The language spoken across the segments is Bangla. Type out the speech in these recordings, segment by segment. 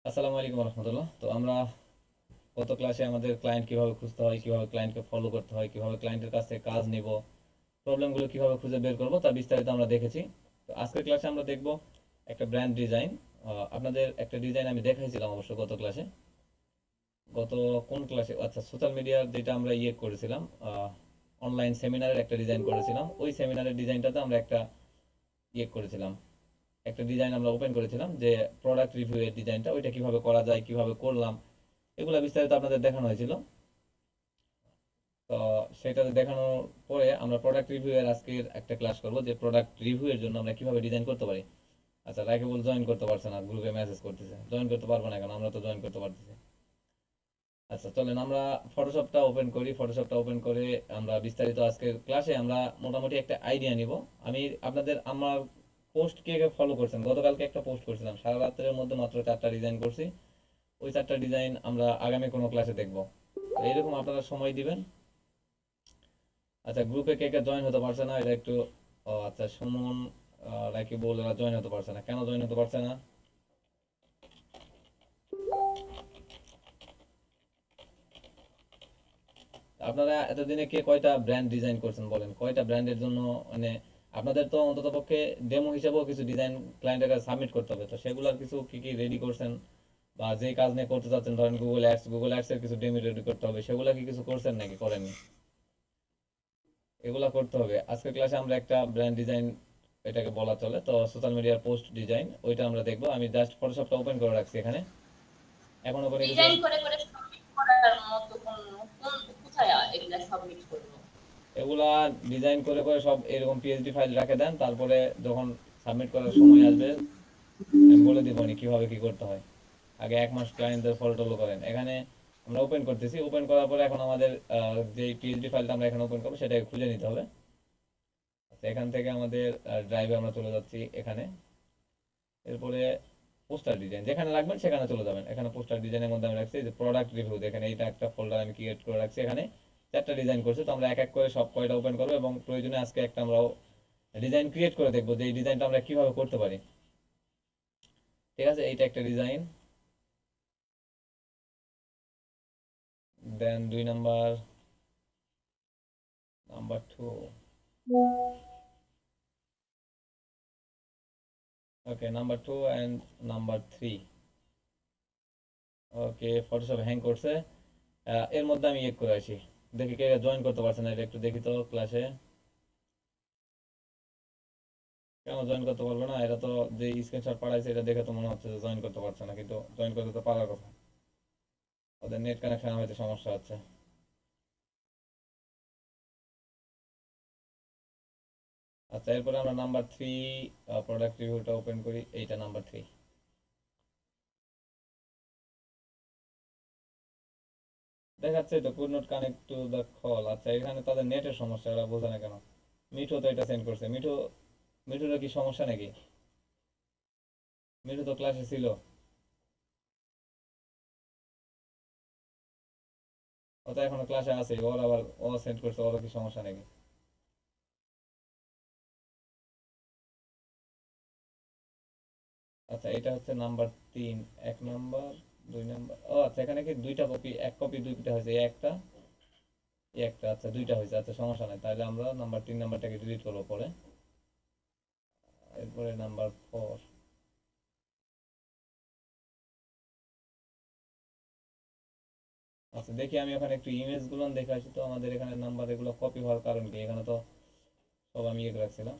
আসসালামু আলাইকুম রহমতুল্লাহ। তো আমরা গত ক্লাসে আমাদের ক্লায়েন্ট কিভাবে খুঁজতে হয়, কিভাবে ক্লায়েন্টকে ফলো করতে হয়, কিভাবে ক্লায়েন্টের কাছ থেকে কাজ নিব, প্রবলেমগুলো কিভাবে খুঁজে বের করব তা বিস্তারিত আমরা দেখেছি। তো আজকের ক্লাসে আমরা দেখব একটা ব্র্যান্ড ডিজাইন। আপনাদের একটা ডিজাইন আমি দেখাইছিলাম অবশ্য গত ক্লাসে। গত কোন ক্লাসে, আচ্ছা, সোশ্যাল মিডিয়ার যেটা আমরা করেছিলাম, অনলাইন সেমিনারের একটা ডিজাইন করেছিলাম। ওই সেমিনারের ডিজাইনটাতে আমরা একটা করেছিলাম, একটা ডিজাইন আমরা ওপেন করেছিলাম যে প্রোডাক্ট রিভিউ এর ডিজাইনটা, ওইটা কিভাবে করা যায়, কিভাবে করলাম, এগুলা বিস্তারিত আপনাদের দেখানো হয়েছিল। তো সেটা দেখানোর পরে আমরা প্রোডাক্ট রিভিউ এর আজকের একটা ক্লাস করব যে প্রোডাক্ট রিভিউ এর জন্য আমরা কিভাবে ডিজাইন করতে পারি। আচ্ছা, রাকিবুল জয়েন করতে পারছে না, গ্রুপে মেসেজ করতেছে, জয়েন করতে পারবো না কেন, আমরা তো জয়েন করতে পারতেছি। আচ্ছা, চলেন আমরা ফটোশপটা ওপেন করি। ফটোশপটা ওপেন করে আমরা বিস্তারিত আজকের ক্লাসে আমরা মোটামুটি একটা আইডিয়া নিব। আমি আপনাদের আমার পোস্ট কে কে ফলো করছেন, গতকালকে একটা পোস্ট করছিলাম, সারা রাত্রের মধ্যে মাত্র 4টা ডিজাইন করছি। ওই 4টা ডিজাইন আমরা আগামী কোনো ক্লাসে দেখব। তো এইরকম আপনারা সময় দিবেন। আচ্ছা, গ্রুপে কে কে জয়েন হতে পারছে না এটা একটু, ও আচ্ছা, সুমন, রাকিবুল এরা জয়েন হতে পারছে না, কেন জয়েন হতে পারছে না? আপনারা এতদিনে কে কয়টা ব্র্যান্ড ডিজাইন করছেন বলেন, কয়টা ব্র্যান্ডের জন্য, মানে আপনাদের তো অন্তত পক্ষে ডেমো হিসেবেও কিছু ডিজাইন ক্লায়েন্টের কাছে সাবমিট করতে হবে, তো সেগুলোর কিছু কি কি রেডি করছেন? বা যে কাজ নিয়ে করতে চাচ্ছেন, ধরেন গুগল অ্যাডস এর কিছু ডেমো রেডি করতে হবে, সেগুলা কি কিছু করছেন নাকি করেননি? এগুলা করতে হবে। আজকের ক্লাসে আমরা একটা ব্র্যান্ড ডিজাইন, এটাকে বলা চলে, তো সোশ্যাল মিডিয়ার পোস্ট ডিজাইন, ওইটা আমরা দেখবো। আমি জাস্ট ফটোশপটা ওপেন করে রাখছি এখানে, এখন ওপেনে কিছু ডিজাইন করে করে সাবমিট করার মতো কোথায় এগুলা সাবমিট করব? এগুলা ডিজাইন করে করে সব এরকম পিএইচডি ফাইল রাখে দেন, তারপরে যখন সাবমিট করার সময় আসবে আমি বলে দিব কিভাবে কি করতে হয়। আগে 1 মাস ক্লায়েন্টদের ফলো টলো করেন। এখানে আমরা ওপেন করতেছি, ওপেন করার পরে এখন আমাদের যে পিএইচডি ফাইলটা আমরা এখানে ওপেন করবো সেটাকে খুঁজে নিতে হবে। আচ্ছা, এখান থেকে আমাদের ড্রাইভে আমরা চলে যাচ্ছি এখানে। এরপরে পোস্টার ডিজাইন যেখানে রাখবেন সেখানে চলে যাবেন। এখানে পোস্টার ডিজাইনের মধ্যে আমি রাখছি যে প্রোডাক্ট রিভিউ, দেখেন এইটা একটা ফোল্ডার আমি ক্রিয়েট করে রাখছি। এখানে 4টা ডিজাইন করছি, তো আমরা এক এক করে সব কয়টা ওপেন করবো এবং প্রয়োজনে আজকে একটা আমরা ডিজাইন ক্রিয়েট করে দেখবো যে এই ডিজাইনটা আমরা কিভাবে করতে পারি। ঠিক আছে, এইটা একটা design. Then 2 number, number 2, okay, number 2 and number 3। Okay, Photoshop hang করছে। এর মধ্যে আমি করে আসি, দেখি কে জয়েন করতে পারছে না, এটা একটু দেখি তো ক্লাসে। কেন জয়েন করতে পারবে না? এটা তো যে স্ক্রিনশট পাঠাইছে এটা দেখে তো মনে হচ্ছে যে জয়েন করতে পারছে না, কিন্তু জয়েন করতে তো পারার কথা। ওদের নেট কানেকশন হয়তো সমস্যা হচ্ছে। আচ্ছা, এরপরে আমরা নাম্বার 3 প্রোডাক্ট রিভিউটা ওপেন করি। এইটা নাম্বার 3 দেখাচ্ছে তো, could not connect to the call. আচ্ছা, এখানে তাদের নেটের সমস্যা, এরা বোঝে না কেন। মিঠু তো এটা সেন্ড করছে। মিঠু, মিঠুর কি সমস্যা নাকি? মিঠু তো ক্লাসে ছিল। ও তো এখনো ক্লাসে আছে, ওর আবার ও সেন্ড করছে, ওর কি সমস্যা নাকি? আচ্ছা, এটা হচ্ছে নাম্বার 3, 1 নাম্বার, 2 নাম্বার। ও আচ্ছা, এখানে কি দুইটা কপি, এক কপি দুইটা হয়েছে, এই একটা, এই একটা, আচ্ছা দুইটা হয়েছে। আচ্ছা, সমস্যা নাই, তাহলে আমরা নাম্বার 3 নাম্বারটাকে ডিলিট করবো পরে। এরপরে নাম্বার 4। আচ্ছা, দেখি আমি ওখানে একটু ইমেজ গুলো দেখে আসি তো, আমাদের এখানে নাম্বার এগুলো কপি হওয়ার কারণ কি? এখানে তো সব আমি করে রাখছিলাম,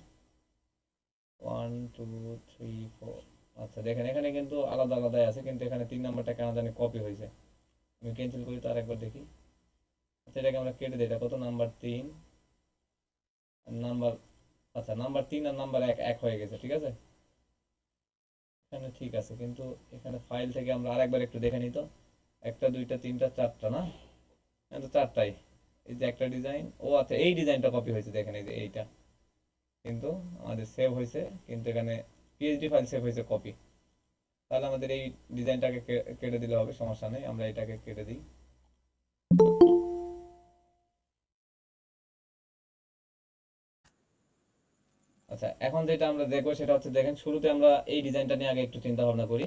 1 2 3 4। আচ্ছা, দেখেন এখানে কিন্তু আলাদা আলাদাই আছে, কিন্তু এখানে 3 নাম্বারটা কেন জানি কপি হয়েছে। আমি ক্যান্সেল করি তো আরেকবার দেখি। আচ্ছা, এটাকে আমরা কেটে দিই, এটা কত, নাম্বার 3, নাম্বার, আচ্ছা নাম্বার 3 আর নাম্বার 1 এক হয়ে গেছে, ঠিক আছে। এখানে ঠিক আছে, কিন্তু এখানে ফাইল থেকে আমরা আরেকবার একটু দেখে নিই তো। একটা, দুইটা, তিনটা, 4টা না? হ্যাঁ, তো 4টাই। এই যে একটা ডিজাইন, ও আচ্ছা, এই ডিজাইনটা কপি হয়েছে, দেখেন এই যে এইটা কিন্তু আমাদের সেভ হয়েছে, কিন্তু এখানে পিএইচডি ফাইল সেভ হয়েছে কপি। তাহলে আমাদের এই ডিজাইনটাকে কেটে দিলে হবে, সমস্যা নেই, আমরা এটাকে কেটে দিই। আচ্ছা, এখন যেটা আমরা দেখবো সেটা হচ্ছে, দেখেন শুরুতে আমরা এই ডিজাইনটা নিয়ে আগে একটু চিন্তা ভাবনা করি।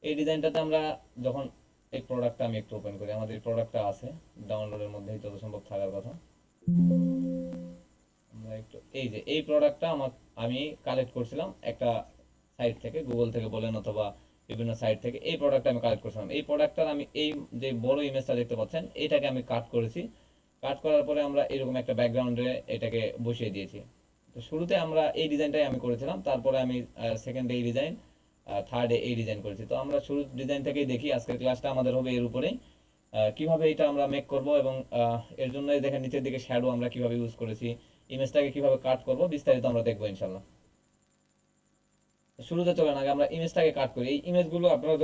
এই ডিজাইনটাতে আমরা যখন এই প্রোডাক্টটা আমি একটু ওপেন করি, আমাদের এই প্রোডাক্টটা আছে ডাউনলোডের মধ্যেই যত সম্ভব থাকার কথা। আমরা একটু এই যে এই প্রোডাক্টটা আমি কালেক্ট করছিলাম একটা সাইট থেকে, গুগল থেকে বলেন অথবা বিভিন্ন সাইট থেকে এই প্রোডাক্টটা আমি কালেক্ট করছিলাম। এই প্রোডাক্টটার আমি এই যে বড় ইমেজটা দেখতে পাচ্ছেন এটাকে আমি কাট করেছি। কাট করার পরে আমরা এরকম একটা ব্যাকগ্রাউন্ডে এটাকে বসিয়ে দিয়েছি। তো শুরুতে আমরা এই ডিজাইনটাই আমি করেছিলাম, তারপরে আমি সেকেন্ডে এই ডিজাইন, থার্ডে এই ডিজাইন করেছি। তো আমরা শুরু ডিজাইন থেকেই দেখি, আজকের ক্লাসটা আমাদের হবে এর উপরেই কিভাবে এটা আমরা মেক করব এবং এর জন্য দেখেন নিচের দিকে শ্যাডো আমরা কিভাবে ইউজ করেছি, ইমেজটাকে কিভাবে কাট করব বিস্তারিত আমরা দেখবো ইনশাল্লাহ। শুরুতে চলেন আগে আমরা ইমেজটাকে কাট করি। এই ইমেজগুলো আপনারা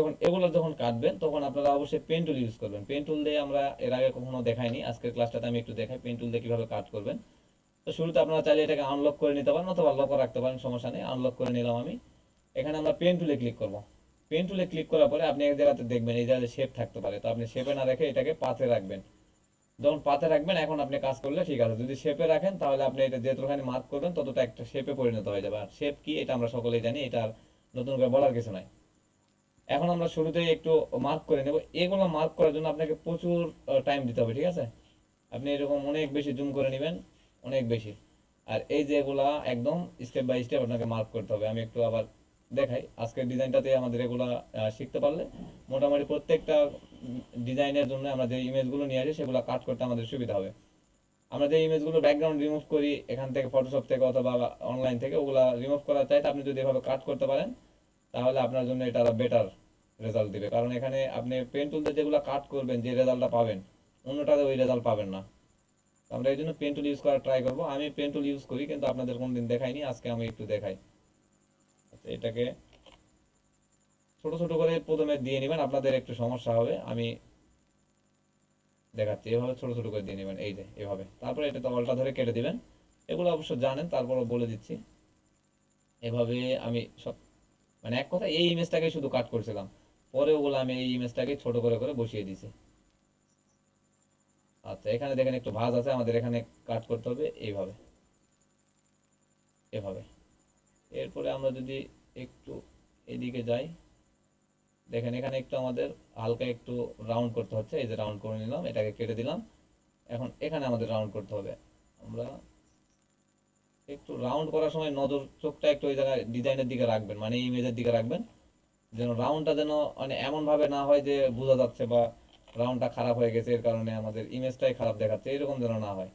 যখন কাটবেন তখন আপনারা অবশ্যই পেন টুল ইউজ করবেন। পেন টুল দিয়ে আমরা এর আগে কখনো দেখাইনি, আজকের ক্লাসটাতে আমি একটু দেখাই পেন টুল দিয়ে কিভাবে কাট করবেন। তো শুরুতে আপনারা চাইলে এটাকে আনলক করে নিতে পারেন অথবা লক রাখতে পারেন, সমস্যা নেই। আনলক করে নিলাম আমি। এখানে আমরা পেন টুলে ক্লিক করব। পেন টুলে ক্লিক করার পরে আপনি এক জায়গাতে দেখবেন এই জায়গায় শেপ থাকতে পারে, তো আপনি শেপে না রেখে এটাকে পাথে রাখবেন। যখন পাতে রাখবেন এখন আপনি কাজ করলে ঠিক আছে। যদি শেপে রাখেন তাহলে আপনি এটা যতখানি মার্ক করবেন ততটা একটা শেপে পরিণত হয়ে যাবে। আর শেপ কি এটা আমরা সকলেই জানি, এটা আর নতুন করে বলার কিছু নাই। এখন আমরা শুরুতেই একটু মার্ক করে নেব। এগুলো মার্ক করার জন্য আপনাকে প্রচুর টাইম দিতে হবে, ঠিক আছে। আপনি এরকম অনেক বেশি জুম করে নেবেন, অনেক বেশি। আর এই যে এগুলা একদম স্টেপ বাই স্টেপ আপনাকে মার্ক করতে হবে। আমি একটু আবার দেখাই। আজকের ডিজাইনটাতে আমাদের এগুলা শিখতে পারলে মোটামুটি প্রত্যেকটা ডিজাইনের জন্য আমরা যে ইমেজগুলো নিয়ে আসি সেগুলো কাট করতে আমাদের সুবিধা হবে। আমরা যে ইমেজগুলো ব্যাকগ্রাউন্ড রিমুভ করি এখান থেকে ফটোশপ থেকে অথবা অনলাইন থেকে, ওগুলা রিমুভ করার চাইতে আপনি যদি এভাবে কাট করতে পারেন তাহলে আপনার জন্য এটা আরো বেটার রেজাল্ট দিবে। কারণ এখানে আপনি পেন টুল দিয়ে যেগুলো কাট করবেন যে রেজাল্টটা পাবেন অন্যটাতে ওই রেজাল্ট পাবেন না। আমরা এই জন্য পেন টুল ইউজ করার ট্রাই করবো। আমি পেন টুল ইউজ করি কিন্তু আপনাদের কোনদিন দেখাইনি, আজকে আমি একটু দেখাই। আচ্ছা, এটাকে ছোট ছোট করে প্রথমে দিয়ে নেবেন, আপনাদের একটু সমস্যা হবে। আমি দেখাচ্ছি, এভাবে ছোট ছোট করে দিয়ে নেবেন, এই যে এভাবে। তারপরে এটা তো অল্টা ধরে কেটে দিবেন। এগুলো অবশ্য জানেন, তারপরও বলে দিচ্ছি। এভাবে আমি সব মানে এক কথা এই ইমেজটাকে শুধু কাট করছিলাম, পরে ওগুলো আমি এই ইমেজটাকে ছোট করে করে বসিয়ে দিয়েছি। আচ্ছা, এখানে দেখেন একটু ভাঁজ আছে, আমাদের এখানে কাট করতে হবে এইভাবে, এভাবে। এরপরে আমরা যদি একটু এদিকে যাই, দেখেন এখানে একটু আমাদের হালকা একটু রাউন্ড করতে হচ্ছে। এই যে রাউন্ড করে নিলাম, এটাকে কেটে দিলাম। এখন এখানে আমাদের রাউন্ড করতে হবে। আমরা একটু রাউন্ড করার সময় নজর চোখটা একটু ওই জায়গায় ডিজাইনের দিকে রাখবেন, মানে ইমেজের দিকে রাখবেন, যেন রাউন্ডটা যেন মানে এমন ভাবে না হয় যে বোঝা যাচ্ছে বা রাউন্ডটা খারাপ হয়ে গেছে এর কারণে আমাদের ইমেজটাই খারাপ দেখাচ্ছে, এরকম যেন না হয়।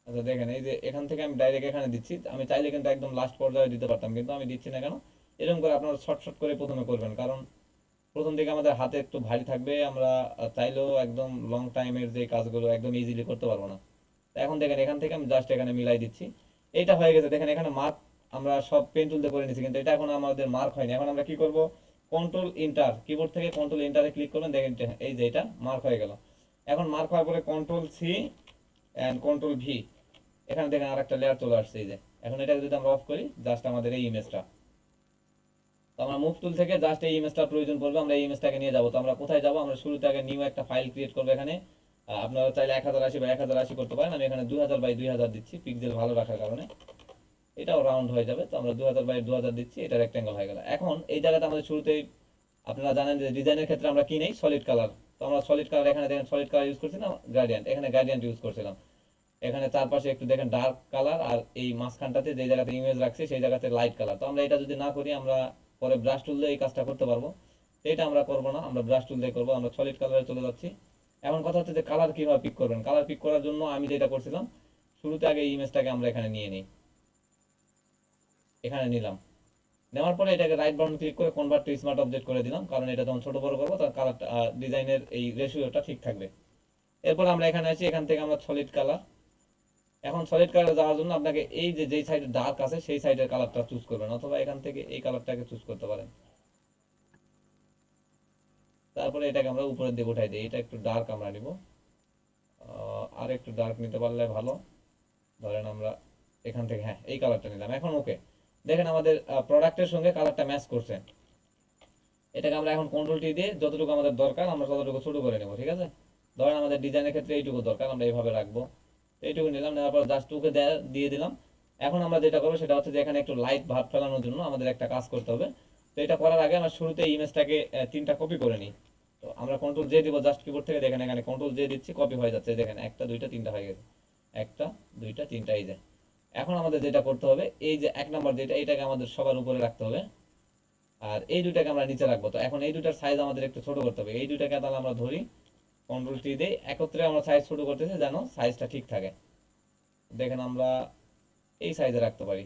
আচ্ছা দেখেন, এই যে এখান থেকে আমি ডাইরেক্ট এখানে দিচ্ছি। আমি চাইলে কিন্তু একদম লাস্ট পর্যায়ে দিতে পারতাম, কিন্তু আমি দিচ্ছি না। কেন এরকম করে আপনারা শর্ট শর্ট করে প্রথমে করবেন, কারণ প্রথম দিকে আমাদের হাতে একটু ভারী থাকবে, আমরা চাইলেও একদম লং টাইমের যে কাজগুলো একদম ইজিলি করতে পারবো না। তো এখন দেখেন এখান থেকে আমি জাস্ট এখানে মিলাই দিচ্ছি। এইটা হয়ে গেছে। দেখেন এখানে মার্ক আমরা সব পেন টুল দিয়ে করে নিচ্ছি, কিন্তু এটা এখন আমাদের মার্ক হয়নি। এখন আমরা কি করব, কন্ট্রোল ইন্টার, কিবোর্ড থেকে কন্ট্রোল ইন্টারে ক্লিক করবেন। দেখেন এই যে এটা মার্ক হয়ে গেল। এখন মার্ক হওয়ার পরে control C and control V, এখানে দেখেন আরেকটা লেয়ার চলে আসছে। এই যে এখন এটাকে যদি আমরা অফ করি, জাস্ট আমাদের এই ইমেজটা, তো আমরা মুভ টুল থেকে জাস্ট এই ইমেজটা প্রয়োজন পড়বে, আমরা এই ইমেজটাকে নিয়ে যাব। তো আমরা কোথায় যাব, আমরা শুরুতে আগে নিউ একটা ফাইল ক্রিয়েট করব। এখানে আপনারা চাইলে 1080 বাই 1080 করতে পারেন। আমি এখানে 2000 বাই 2000 দিচ্ছি পিক্সেল ভালো রাখার কারণে, এটাও রাউন্ড হয়ে যাবে। তো আমরা 2000 বাই 2000 দিচ্ছি, এটা রেক্টেঙ্গল হয়ে গেল। এখন এই জায়গাতে আমাদের শুরুতেই আপনারা জানেন যে ডিজাইনের ক্ষেত্রে আমরা কি নেই, সলিড কালার। তো আমরা সলিড কালার, এখানে দেখেন সলিড কালার ইউজ করছি না, গ্রেডিয়েন্ট, এখানে গ্রেডিয়েন্ট ইউজ করছিলাম। এখানে চারপাশে একটু দেখেন ডার্ক কালার, আর এই মাঝখানটাতে যে জায়গাতে ইমেজ রাখছি সেই জায়গাতে লাইট কালার। তো আমরা এটা যদি না করি, আমরা পরে ব্রাশ টুল দিয়ে এই কাজটা করতে পারবো। তো এটা আমরা করবো না, আমরা ব্রাশ টুল দিয়ে করবো। আমরা সলিড কালারে চলে যাচ্ছি। এখন কথা হচ্ছে যে কালার কিভাবে পিক করবেন। কালার পিক করার জন্য আমি যেটা করছিলাম, শুরুতে আগে ইমেজটাকে আমরা এখানে নিয়ে নিই, এখানে নিলাম। নেওয়ার পরে এটাকে রাইট বাটন ক্লিক করে কনভার্ট টু স্মার্ট অবজেক্ট করে দিলাম, কারণ এটা যখন ছোট বড় করবো তার কালার ডিজাইনের এই রেশিওটা ঠিক থাকবে। এরপর আমরা এখানে আছি, এখান থেকে আমরা সলিড কালার। এখন সলিড কালারে যাওয়ার জন্য আপনাকে এই যে যেই সাইডে ডার্ক আছে সেই সাইডের কালারটা চুজ করবেন, অথবা এখান থেকে এই কালারটাকে চুজ করতে পারেন। তারপরে এটাকে আমরা উপরের দিকে উঠাই দিই, এটা একটু ডার্ক আমরা নিব, আর একটু ডার্ক নিতে পারলে ভালো। ধরেন আমরা এখান থেকে হ্যাঁ এই কালারটা নিলাম। এখন ওকে, দেখেন আমাদের প্রোডাক্টের সঙ্গে কালারটা ম্যাচ করছে। এটাকে আমরা এখন কন্ট্রোল টি দিয়ে যতটুকু আমাদের দরকার আমরা ততটুকু ছোট করে নেব, ঠিক আছে। ধরেন আমাদের ডিজাইনের ক্ষেত্রে এইটুকু দরকার, আমরা এইভাবে রাখবো। তো এইটুকু নিলাম, নেওয়ার পর জাস্ট টুকে দিয়ে দিলাম। এখন আমরা যেটা করবো সেটা হচ্ছে যে এখানে একটু লাইট ভাব ফেলানোর জন্য আমাদের একটা কাজ করতে হবে। তো এটা করার আগে আমরা শুরুতে ইমেজটাকে 3টা কপি করে নিই। তো আমরা কন্ট্রোল জে দিব জাস্ট কিবোর্ড থেকে, দেখেন এখানে কন্ট্রোল জে দিচ্ছি, কপি হয়ে যাচ্ছে, দেখেন 1টা 2টা 3টা হয়ে গেছে, 1টা 2টা 3টা, এই যে। এখন আমাদের যেটা করতে হবে, এই যে 1 নাম্বার যেটা, এটাকে আমাদের সবার উপরে রাখতে হবে, আর এই দুইটাকে আমরা নিচে রাখবো। তো এখন এই দুইটার সাইজ আমাদের একটু ছোট করতে হবে। এই দুইটাকে তাহলে আমরা ধরি, কন্ট্রোল টি দেই, একত্রে আমরা সাইজ ছোট করতেছি যেন সাইজটা ঠিক থাকে। দেখেন আমরা এই সাইজে রাখতে পারি।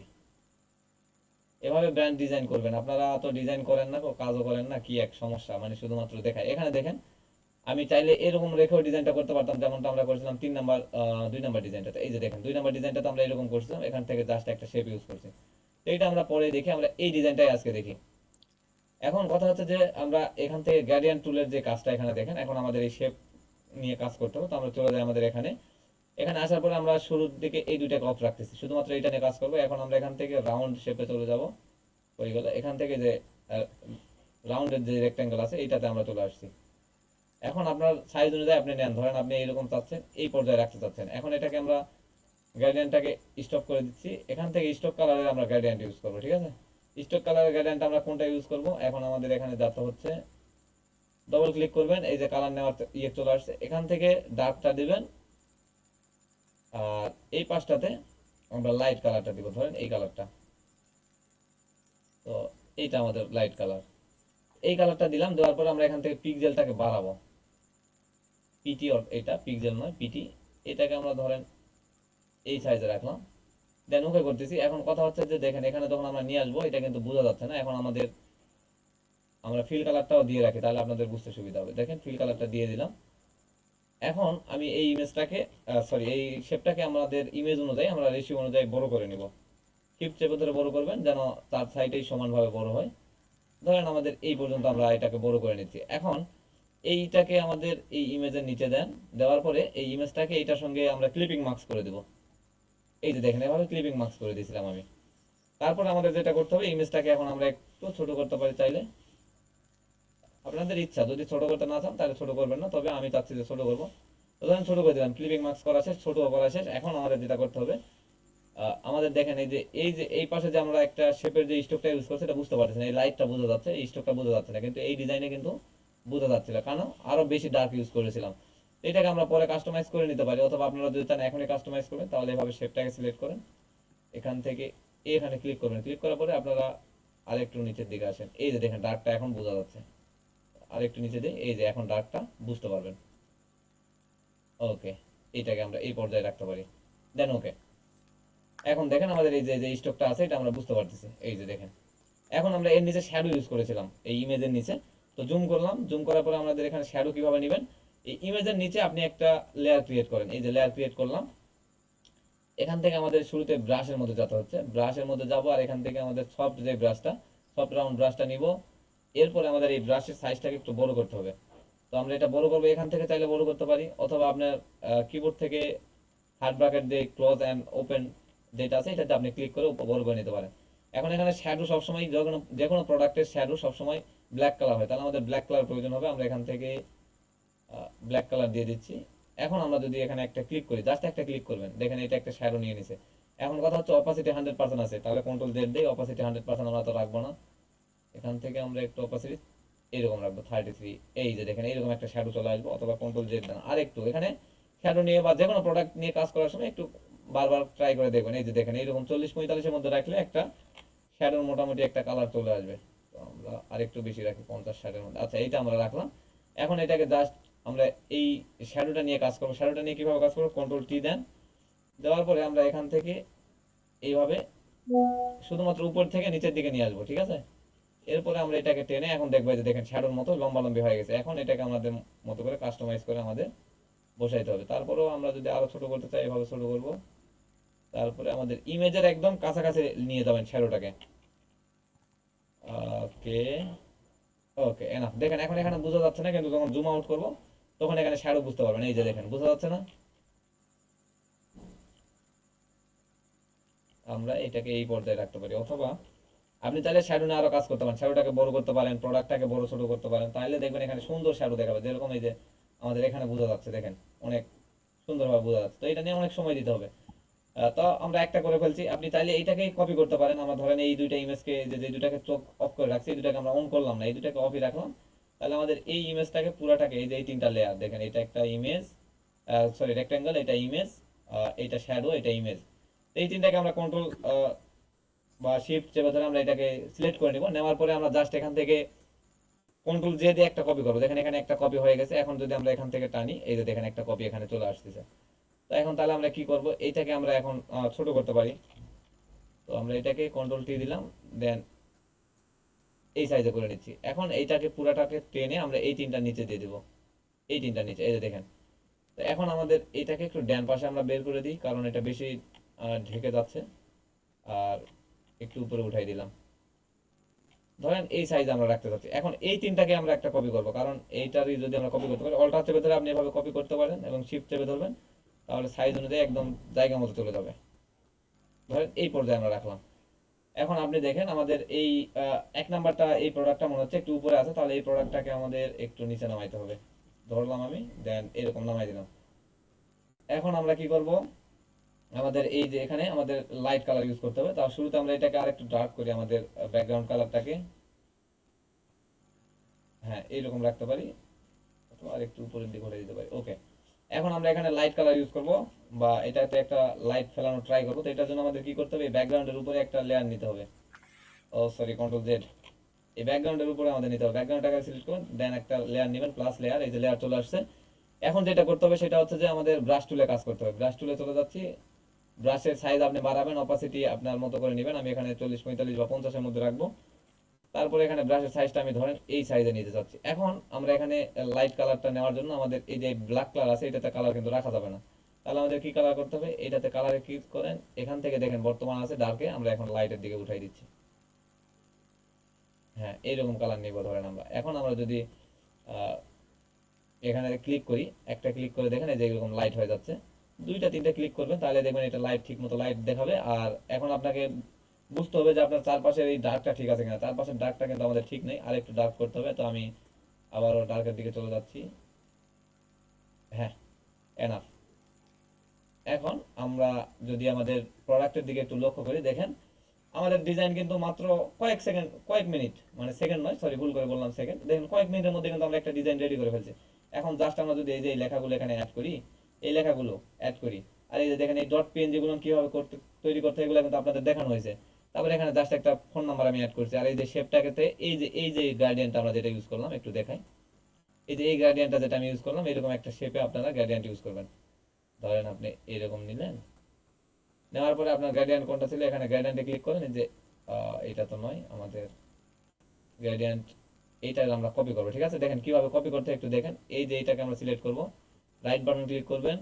এভাবে ব্র্যান্ড ডিজাইন করবেন। আপনারা তো ডিজাইন করেন না, কাজও করেন না, কি এক সমস্যা, মানে শুধুমাত্র দেখায়। এখানে দেখেন আমি চাইলে এরকম রেখেও ডিজাইনটা করতে পারতাম, যেমনটা আমরা করেছিলাম 3 নাম্বার 2 নাম্বার ডিজাইনটাতে। এই যে দেখেন 2 নাম্বার ডিজাইনটাতে আমরা এরকম করছিলাম, এখান থেকে জাস্ট একটা শেপ ইউজ করছি। তো এটা আমরা পরে দেখি, আমরা এই ডিজাইনটাই আজকে দেখি। এখন কথা হচ্ছে যে আমরা এখান থেকে গ্রেডিয়েন্ট টুলের যে কাজটা এখানে দেখেন, এখন আমাদের এই শেপ নিয়ে কাজ করতে হবে। তো আমরা চলে যাই আমাদের এখানে। এখানে আসার পরে আমরা শুরুর দিকে এই দুইটাকে অফ রাখতেছি, শুধুমাত্র এইটা নিয়ে কাজ করবো। এখন আমরা এখান থেকে রাউন্ড শেপে চলে যাব, হয়ে গেল। এখান থেকে যে রাউন্ডের যে রেক্ট্যাঙ্গেল আছে এইটাতে আমরা চলে আসছি। এখন আপনার সাইজ অনুযায়ী আপনি নেন, ধরেন আপনি এইরকম চাচ্ছেন, এই পর্যায়ে রাখতে চাচ্ছেন। এখন এটাকে আমরা গ্রেডিয়েন্টটাকে স্টপ করে দিচ্ছি। এখান থেকে স্টক কালারে আমরা গ্রেডিয়েন্ট ইউজ করবো, ঠিক আছে। স্টক কালারের গ্রেডিয়েন্ট আমরা কোনটা ইউজ করব, এখন আমাদের এখানে যেতে হচ্ছে, ডবল ক্লিক করবেন, এই যে কালার নেওয়ার চলে আসছে, এখান থেকে ডার্কটা দিবেন, আর এই পাশটাতে আমরা লাইট কালারটা দিব, ধরেন এই কালারটা। তো এইটা আমাদের লাইট কালার, এই কালারটা দিলাম। দেওয়ার পর আমরা এখান থেকে পিক্সেলটাকে বাড়াবো, পিটি, এটা পিক্সেল নয় পিটি। এটাকে আমরা ধরেন এই সাইজে রাখলাম, দেন ওকে করতেছি। এখন কথা হচ্ছে যে দেখেন এখানে যখন আমরা নিয়ে আসবো এটা কিন্তু বোঝা যাচ্ছে না। এখন আমাদের আমরা ফিল কালারটাও দিয়ে রাখি, তাহলে আপনাদের বুঝতে সুবিধা হবে। দেখেন ফিল কালারটা দিয়ে দিলাম। এখন আমি এই ইমেজটাকে সরি এই শেপটাকে আমাদের ইমেজ অনুযায়ী আমরা রেশিও অনুযায়ী বড় করে নিব। শিফট চেপে ধরে বড় করবেন যেন তার সাইডেই সমানভাবে বড় হয়। ধরেন আমাদের এই পর্যন্ত আমরা এটাকে বড় করে নিচ্ছি। এখন এইটাকে আমাদের এই ইমেজের নিচে দেন, দেওয়ার পরে এই ইমেজটাকে এইটার সঙ্গে আমরা ক্লিপিং মার্কস করে দেব। এই যে দেখেন এভাবে ক্লিপিং মার্কস করে দিয়েছিলাম আমি। তারপর আমাদের যেটা করতে হবে, ইমেজটাকে এখন আমরা একটু ছোট করতে পারি চাইলে, আপনাদের ইচ্ছা। যদি ছোট করতে না চান তাহলে ছোট করবেন না, তবে আমি চাচ্ছি যে ছোট করবো। ধরেন ছোট করে দিলাম, ক্লিপিং মার্কস করা শেষ, ছোট করা শেষ। এখন আমাদের যেটা করতে হবে, আমাদের দেখেন এই যে এই পাশে যে আমরা একটা শেপের যে স্ট্রোকটা ইউজ করছি এটা বুঝতে পারছেন, এই লাইটটা বোঝা যাচ্ছে, এই স্ট্রোকটা বোঝা যাচ্ছে না, কিন্তু এই ডিজাইনে কিন্তু বোঝা যাচ্ছিল, কারণ আরো বেশি ডার্ক ইউজ করেছিলাম। এটাকে আমরা পরে কাস্টমাইজ করে নিতে পারি, অথবা আপনারা যদি চান এখনই কাস্টমাইজ করবেন, তাহলে এভাবে শেপটাকে সিলেক্ট করেন, এখান থেকে এখানে ক্লিক করবেন। ক্লিক করার পরে আপনারা আরেকটু নিচের দিকে আসেন, এই যে দেখেন ডার্কটা এখন বোঝা যাচ্ছে। আরেকটু নিচে দিই, এই যে এখন ডার্কটা বুঝতে পারবেন। ওকে, এটাকে আমরা এই পর্যায়ে রাখতে পারি, দেন ওকে। এখন দেখেন আমাদের এই যে যে স্টকটা আছে এটা আমরা বুঝতে পারতেছি, এই যে দেখেন। এখন আমরা এর নিচে শ্যাডো ইউজ করেছিলাম এই ইমেজের নিচে। তো জুম করলাম, জুম করার পরে আমাদের এখানে শ্যাডো কিভাবে নেবেন, এই ইমেজের নিচে আপনি একটা লেয়ার ক্রিয়েট করেন, এই যে লেয়ার ক্রিয়েট করলাম। এখান থেকে আমাদের শুরুতে ব্রাশের মধ্যে যেতে হচ্ছে, ব্রাশের মধ্যে যাব, আর এখান থেকে আমাদের সফট যে ব্রাশটা, সফট রাউন্ড ব্রাশটা নিব। এরপরে আমাদের এই ব্রাশের সাইজটাকে একটু বড় করতে হবে। তো আমরা এটা বড় করবো, এখান থেকে চাইলে বড় করতে পারি, অথবা আপনার কিবোর্ড থেকে হার্ড ব্র্যাকেট দিয়ে ক্লোজ অ্যান্ড ওপেন যেটা আছে এটাতে আপনি ক্লিক করে বড় করে নিতে পারেন। এখন এখানে শ্যাডো সবসময় যে কোনো প্রোডাক্টের শ্যাডো সবসময় ব্ল্যাক কালার হয়, তাহলে আমাদের ব্ল্যাক কালার প্রয়োজন হবে। আমরা এখান থেকে ব্ল্যাক কালার দিয়ে দিচ্ছি। এখন আমরা যদি এখানে একটা ক্লিক করি, জাস্ট একটা ক্লিক করবেন, দেখেন এটা একটা শ্যাডো নিয়ে নিছে। এখন কথা হচ্ছে অপাসিটি 100% আছে, তাহলে কন্ট্রোল জেড দিয়ে অপাসিটি 100% আমরা তো রাখবো না। এখান থেকে আমরা একটু অপাসিটি এরকম রাখবো 33। এই যে দেখেন এইরকম একটা শ্যাডো চলে আসবে, অথবা কন্ট্রোল জেড দেন। আর একটু এখানে শ্যাডো নিয়ে বা যে কোনো প্রোডাক্ট নিয়ে কাজ করার সময় একটু বারবার ট্রাই করে দেখবেন। এই যে দেখেন এইরকম 40-45 এর মধ্যে রাখলে একটা শ্যাডোর মোটামুটি একটা কালার চলে আসবে। তো আমরা আরেকটু বেশি রাখি 50 শ্যাডোর মধ্যে। আচ্ছা, এইটা আমরা রাখলাম। এখন এটাকে জাস্ট আমরা এই শ্যাডোটা নিয়ে কাজ করবো। শ্যাডোটা নিয়ে কিভাবে কাজ করবো, কন্ট্রোল টি দেন, দেওয়ার পরে আমরা এখান থেকে এইভাবে শুধুমাত্র উপর থেকে নিচের দিকে নিয়ে আসবো, ঠিক আছে। এরপরে আমরা এটাকে টেনে এখন দেখবো যে দেখেন শ্যাডোর মতো লম্বা লম্বি হয়ে গেছে। এখন এটাকে আমাদের মতো করে কাস্টমাইজ করে আমাদের বসাইতে হবে। তারপরেও আমরা যদি আরো ছোট করতে চাই এভাবে ছোট করব। তারপরে আমাদের ইমেজের একদম কাছাকাছি নিয়ে যাবেন শ্যাডোটাকে। ওকে, ওকে, এনাফ। দেখেন এখন এখানে বোঝা যাচ্ছে না, কিন্তু যখন জুম আউট করব তখন এখানে শ্যাডো বুঝতে পারবেন। এই যে দেখেন বোঝা যাচ্ছে না। আমরা এটাকে এই পর্যায়ে রাখতে পারি, অথবা আপনি চাইলে শ্যাডো নিয়ে আরো কাজ করতে পারেন, শ্যাডোটাকে বড় করতে পারেন, প্রোডাক্টটাকে বড় ছোট করতে পারেন, তাহলে দেখবেন এখানে সুন্দর শ্যাডো দেখাবে, যেরকম এই যে আমাদের এখানে বোঝা যাচ্ছে, দেখেন অনেক সুন্দরভাবে বোঝা যাচ্ছে। তো এটা নিয়ে অনেক সময় দিতে হবে। তো আমরা একটা করে ফেলছি, আপনি চাইলে এইটাকেই কপি করতে পারেন। আমরা ধরেন এই দুইটা ইমেজকে, যে দুটাকে চোখ অফ করে রাখছি, এই দুটাকে আমরা অন করলাম না, এই দুটাকে অফই রাখলাম, তাহলে আমাদের এই ইমেজটাকে পুরাটাকে, এই যে এই তিনটা লেয়ার দেখেন, এটা একটা ইমেজ, সরি রেক্টেঙ্গেল, এটা ইমেজ, এটা শ্যাডো, এটা ইমেজ, এই তিনটাকে আমরা কন্ট্রোল বা শিফট চেপে ধরে আমরা এটাকে সিলেক্ট করে নিব। নেওয়ার পরে আমরা জাস্ট এখান থেকে কন্ট্রোল জে দিয়ে একটা কপি করবো, দেখেন এখানে একটা কপি হয়ে গেছে। এখন যদি আমরা এখান থেকে টানি, এই যে দেখেন একটা কপি এখানে চলে আসতেছে। তো এখন তাহলে আমরা কি করব, এইটাকে আমরা এখন ছোট করতে পারি। তো আমরা এটাকে কন্ট্রোল টি দিলাম, দেন এই সাইজে করে নিচ্ছি। এখন এইটাকে পুরাটাকে টেনে আমরা এই তিনটা নিচে দিয়ে দেবো, এই তিনটা নিচে, এই যে দেখেন। তো এখন আমাদের এটাকে একটু ডান পাশে আমরা বের করে দিই, কারণ এটা বেশি ঢেকে যাচ্ছে। আর একটু উপরে উঠাই দিলাম, ধরেন এই সাইজ আমরা রাখতে চাচ্ছি। এখন এই তিনটাকে আমরা একটা কপি করব, কারণ এইটারই যদি আমরা কপি করতে পারি, অল্টার চেপে ধরে আপনি এভাবে কপি করতে পারেন এবং শিফট চেপে ধরবেন, তাহলে সাইজ অনুযায়ী একদম জায়গা মতো চলে যাবে। ধরেন এই পর্যায়ে আমরা রাখলাম। এখন আপনি দেখেন আমাদের এই এক নাম্বারটা, এই প্রোডাক্টটা মনে হচ্ছে একটু উপরে আছে, তাহলে এই প্রোডাক্টটাকে আমাদের একটু নিচে নামাইতে হবে। ধরলাম আমি, দেন এরকম নামাই দিলাম। এখন আমরা কি করব, আমাদের এই যে এখানে আমাদের লাইট কালার ইউজ করতে হবে। তার শুরুতে আমরা এটাকে আরেকটু ডার্ক করি, আমাদের ব্যাকগ্রাউন্ড কালারটাকে, হ্যাঁ এইরকম রাখতে পারি, অথবা আরেকটু উপরের দিকে ঘুরে দিতে পারি। ওকে, এখন আমরা এখানে লাইট কালার ইউজ করব, বা এটাতে একটা লাইট ফেলানো ট্রাই করব। তো এটার জন্য আমাদের কি করতে হবে, এই ব্যাকগ্রাউন্ডের উপরে একটা লেয়ার নিতে হবে। ও সরি, কন্ট্রোল জেড, এই ব্যাকগ্রাউন্ডের উপরে আমাদের নিতে হবে। ব্যাকগ্রাউন্ডটাকে সিলেক্ট করুন, দেন একটা লেয়ার নেবেন, প্লাস লেয়ার, এই যে লেয়ার চলে আসছে। এখন যেটা করতে হবে সেটা হচ্ছে যে আমাদের ব্রাশ টুলে কাজ করতে হবে। ব্রাশ টুলে চলে যাচ্ছি, ব্রাশের সাইজ আপনি বাড়াবেন, অপাসিটি আপনার মতো করে নেবেন। আমি এখানে 40, 45 বা 50 এর মধ্যে রাখবো। তারপরে এখানে ব্রাশের সাইজটা আমি ধরেন এই সাইজে নিতে চাচ্ছি। এখন আমরা এখানে লাইট কালারটা নেওয়ার জন্য আমাদের এই যে ব্ল্যাক কালার আছে, এটাতে কালার কিন্তু রাখা যাবে না। তাহলে আমাদের কি কালার করতে হবে, এটাতে কালারে ক্লিক করেন, এখান থেকে দেখেন বর্তমান আছে ডার্কে, আমরা এখন লাইটের দিকে উঠাই দিচ্ছি। হ্যাঁ এইরকম কালার নিব ধরেন আমরা। এখন আমরা যদি আহ, এখানে ক্লিক করি, একটা ক্লিক করে দেখেন এই যে এরকম লাইট হয়ে যাচ্ছে। দুইটা তিনটা ক্লিক করবেন, তাহলে দেখবেন এটা লাইট ঠিক মতো লাইট দেখাবে। আর এখন আপনাকে বুঝতে হবে যে আপনার চারপাশের এই ডার্কটা ঠিক আছে কিনা। চারপাশের ডার্কটা কিন্তু আমাদের ঠিক নেই, আর একটু ডার্ক করতে হবে। তো আমি আবারও ডার্কের দিকে চলে যাচ্ছি। হ্যাঁ, এনাফ। এখন আমরা যদি আমাদের প্রোডাক্টের দিকে একটু লক্ষ্য করি, দেখেন আমাদের ডিজাইন কিন্তু মাত্র কয়েক সেকেন্ড, কয়েক মিনিট, মানে সেকেন্ড নয়, সরি ভুল করে বললাম সেকেন্ড, দেখেন কয়েক মিনিটের মধ্যে কিন্তু আমরা একটা ডিজাইন রেডি করে ফেলছি। এখন জাস্ট আমরা যদি এই যে এই লেখাগুলো এখানে অ্যাড করি, এই লেখাগুলো অ্যাড করি, আর এই যে দেখেন এই ডট পিএনজি গুলো কিভাবে করতে, তৈরি করতে, এগুলো কিন্তু আপনাদের দেখানো হয়েছে। তারপরে এখানে জাস্ট একটা ফোন নাম্বার আমি অ্যাড করছি। আর এই যে শেপটাকে, এই যে গ্রেডিয়েন্ট আমরা যেটা ইউজ করলাম একটু দেখাই, এই যে এই গ্রেডিয়েন্টটা যেটা আমি ইউজ করলাম, এরকম একটা শেপে আপনারা গ্রেডিয়েন্ট ইউজ করবেন। ধরেন আপনি এরকম নিলেন, নেওয়ার পরে আপনার গ্রেডিয়েন্ট কোনটা ছিল, এখানে গ্রেডিয়েন্টে ক্লিক করেন, এই যে এটা তো নয় আমাদের গ্রেডিয়েন্ট, এইটা আমরা কপি করবো। ঠিক আছে, দেখেন কিভাবে কপি করতে একটু দেখেন। এই যে এইটাকে আমরা সিলেক্ট করব, রাইট বাটন ক্লিক করবেন,